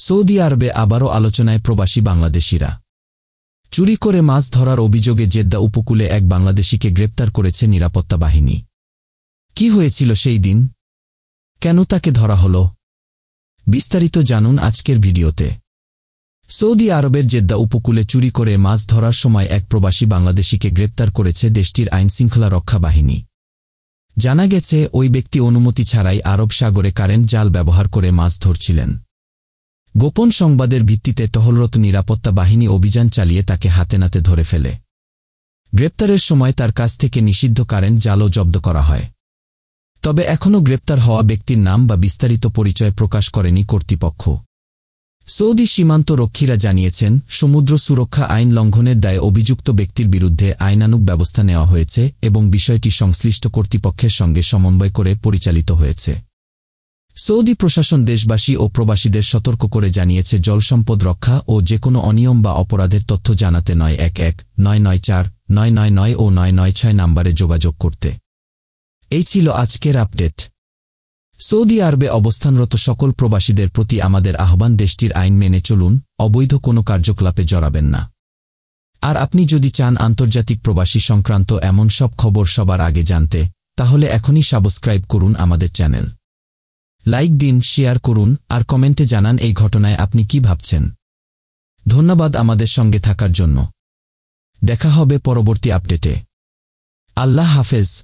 Saudi আরবে আবারও আলোচনায় প্রবাসী বাংলাদেশিরা। চুরি করে মাছ ধরার অভিযোগে জেদ্দা উপকূলে এক বাংলাদেশিকে গ্রেপ্তার করেছে নিরাপত্তা বাহিনী। কি হয়েছিল সেই দিন? কেন তাকে ধরা হল? বিস্তারিত জানুন আজকের ভিডিওতে। সৌদি আরবের জেদ্দা উপকূলে চুরি করে মাছ ধরার সময় এক প্রবাসী বাংলাদেশিকে গ্রেপ্তার করেছে দেশটির আইনশৃঙ্খলা রক্ষা বাহিনী। জানা গেছে, ওই ব্যক্তি অনুমতি ছাড়াই আরব সাগরে কারেন্ট জাল ব্যবহার করে মাছ ধরছিলেন। গোপন সংবাদের ভিত্তিতে টহলরত নিরাপত্তা বাহিনী অভিযান চালিয়ে তাকে হাতেনাতে ধরে ফেলে। গ্রেপ্তারের সময় তার কাছ থেকে নিষিদ্ধ কারেন্ট জালও জব্দ করা হয়। তবে এখনও গ্রেপ্তার হওয়া ব্যক্তির নাম বা বিস্তারিত পরিচয় প্রকাশ করেনি কর্তৃপক্ষ। সৌদি সীমান্ত রক্ষীরা জানিয়েছেন, সমুদ্র সুরক্ষা আইন লঙ্ঘনের দায়ে অভিযুক্ত ব্যক্তির বিরুদ্ধে আইনানুগ ব্যবস্থা নেওয়া হয়েছে এবং বিষয়টি সংশ্লিষ্ট কর্তৃপক্ষের সঙ্গে সমন্বয় করে পরিচালিত হয়েছে। সৌদি প্রশাসন দেশবাসী ও প্রবাসীদের সতর্ক করে জানিয়েছে, জলসম্পদ রক্ষা ও যেকোনো অনিয়ম বা অপরাধের তথ্য জানাতে 911-994-999 ও 996 নম্বরে যোগাযোগ করতে। এই ছিল আজকের আপডেট। সৌদি আরবে অবস্থানরত সকল প্রবাসীদের প্রতি আমাদের আহ্বান, দেশটির আইন মেনে চলুন, অবৈধ কোনো কার্যকলাপে জড়াবেন না। আর আপনি যদি চান আন্তর্জাতিক প্রবাসী সংক্রান্ত এমন সব খবর সবার আগে জানতে, তাহলে এখনই সাবস্ক্রাইব করুন আমাদের চ্যানেল। লাইক দিন, শেয়ার করুন আর কমেন্টে জানান এই ঘটনায় আপনি কি ভাবছেন। ধন্যবাদ আমাদের সঙ্গে থাকার জন্য। দেখা হবে পরবর্তী আপডেটে। আল্লাহ হাফেজ।